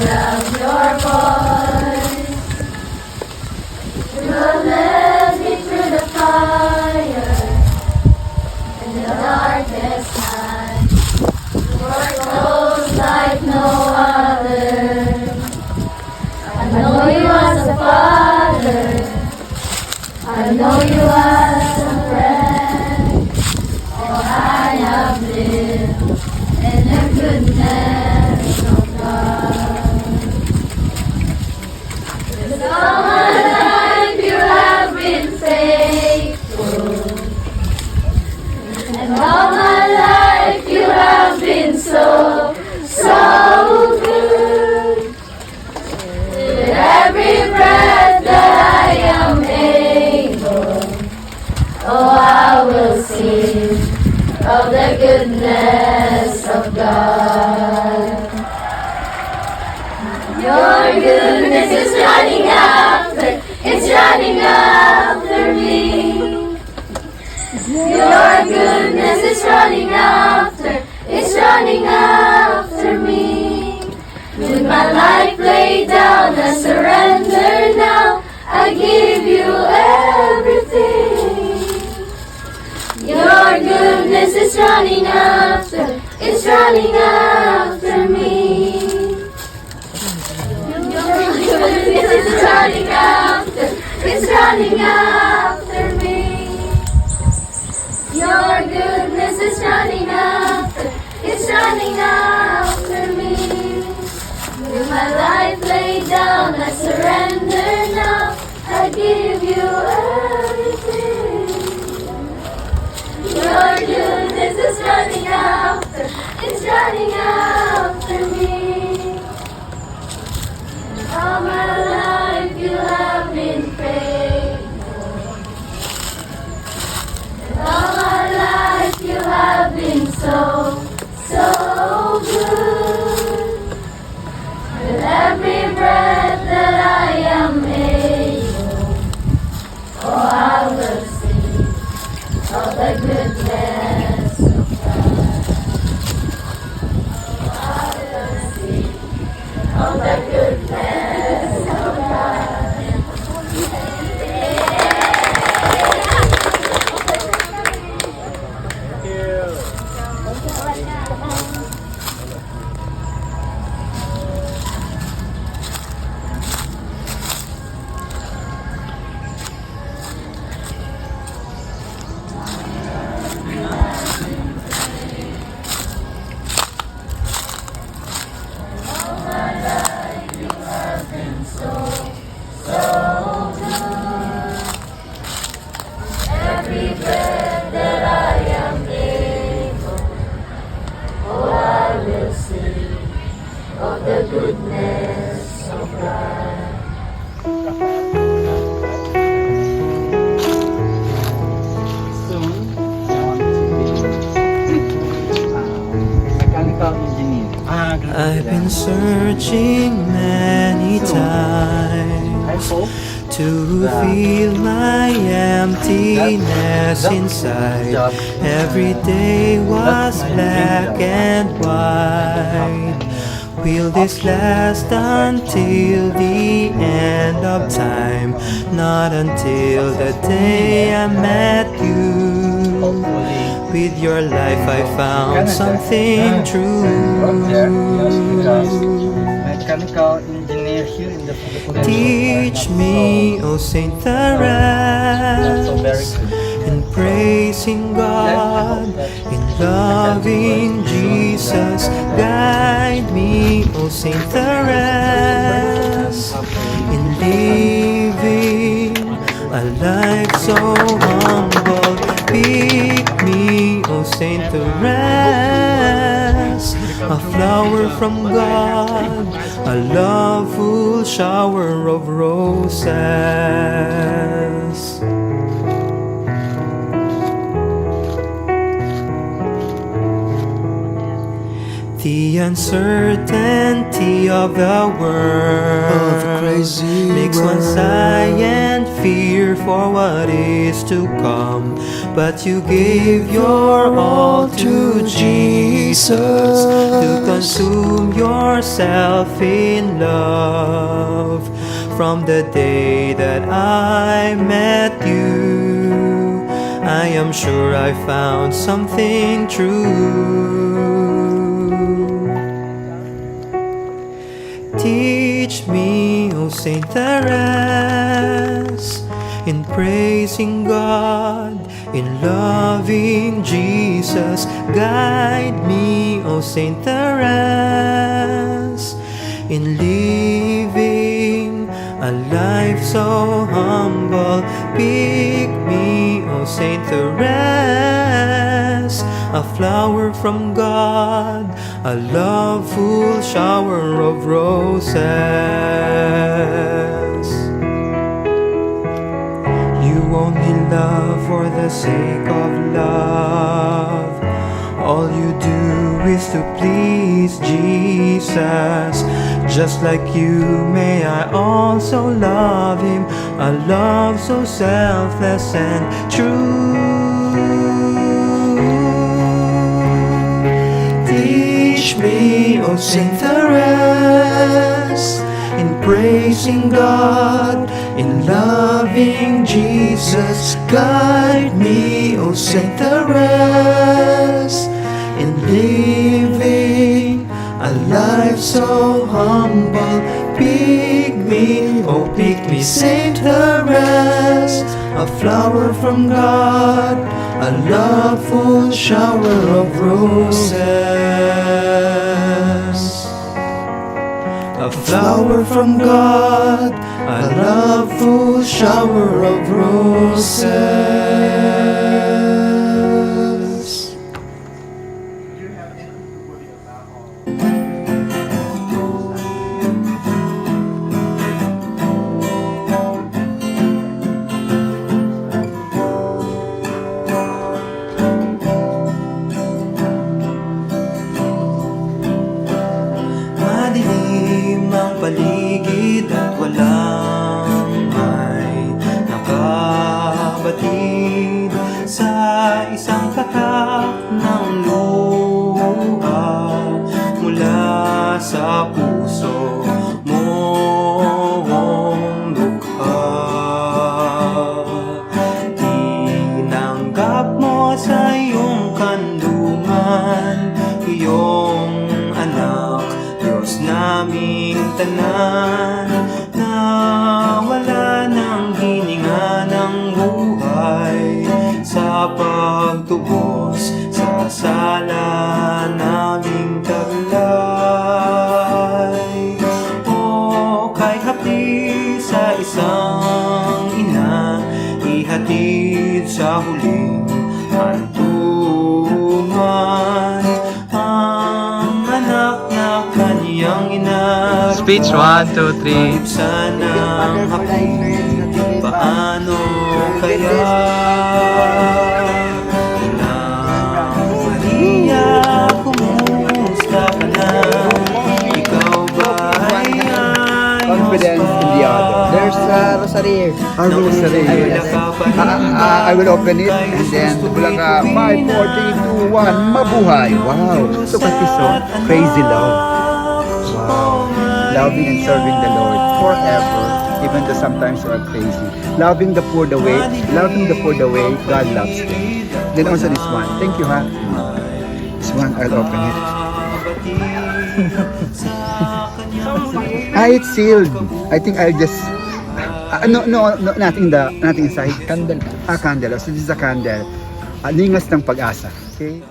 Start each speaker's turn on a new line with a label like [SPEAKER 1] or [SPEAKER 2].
[SPEAKER 1] love your voice. You have led me through the fire and the darkest night. You are close like no other. I know you as a father. I know you as a friend. Oh, I have lived in the goodness of God. With all my life you have been faithful, and all my life you have been so, so good. With every breath that I am able, oh, I will sing of the goodness of God. Your goodness is running after, it's running after me. Your goodness is running after, it's running after me. With my life laid down, I surrender now, I give you everything. Your goodness is running after, it's running after me. Your goodness is running after, it's running after me. Your goodness is running after, it's running after me. With my life laid down, I surrender now, I give you everything. Your goodness is running after, it's running after me. All my life you have been faithful. And all my life you have been so, so good. With every breath that I am able, oh, I will sing of the goodness of God. Oh, I will sing of the goodness of God. Every breath that I am able, oh, I will sing of the goodness of God.
[SPEAKER 2] Soon, I want to be mechanical engineer.
[SPEAKER 3] I've been searching many
[SPEAKER 2] I
[SPEAKER 3] times
[SPEAKER 2] hope
[SPEAKER 3] to feel my emptiness inside. Every day was black and white. Will this last until the end of time? Not until the day I met you. With your life I found something true.
[SPEAKER 2] mechanical engineer here in the Philippines.
[SPEAKER 3] Teach me, O Saint Therese, in praising God, in loving Jesus. Guide me, O Saint Therese, in living a life so humble. Pick me, O Saint Therese, a flower from God, a loveful shower of roses. The uncertainty of the world makes one sigh and fear for what is to come. But you gave your all to Jesus to consume yourself in love. From the day that I met you, I am sure I found something true. Teach me, O Saint Therese, in praising God, in loving Jesus. Guide me, O Saint Therese, in living a life so humble. Pick me, O Saint Therese, a flower from God, a loveful shower of roses. You only love for the sake of love. All you do is to please Jesus. Just like you, may I also love Him, a love so selfless and true. Teach me, O Saint Therese, in praising God, in loving Jesus. Guide me, O Saint Therese, in living a life so humble. Pick me, oh pick me, Saint Therese, a flower from God, a loveful shower of roses. A flower from God, a loveful shower of roses. Madilim ang paligid at walang may nakabatid sa isang tatak ng luha mula sa puso mong lukha. Tinanggap mo sa iyong kandungan iyong anak, Diyos naming tanan, na wala ng hininga ng buhay sa pagtubos sa sala naming taglay. O kay hapdi sa isang ina, ihatid sa huling hantungan ang anak na kaniyang ina.
[SPEAKER 2] Speech 1, 2, 3.
[SPEAKER 3] Sanang hapdi, paano kaya? Inang Maria, kumusta ka na? Ikaw ba ay
[SPEAKER 4] Confident in the other. There's Rosary. Rosary. I will open it and then Bulaga 5, 4, 3, 2, 1. Mabuhay. Wow. Look at this song. Crazy love. Wow. Loving and serving the Lord forever, even though sometimes you are crazy. Loving the poor the way God loves them. Then also this one. Thank you, ha. This one, I'll open it. It's sealed. I think I'll just no, nothing inside. Candle. Candle. So this is a candle. Lingas ng pag-asa. Okay.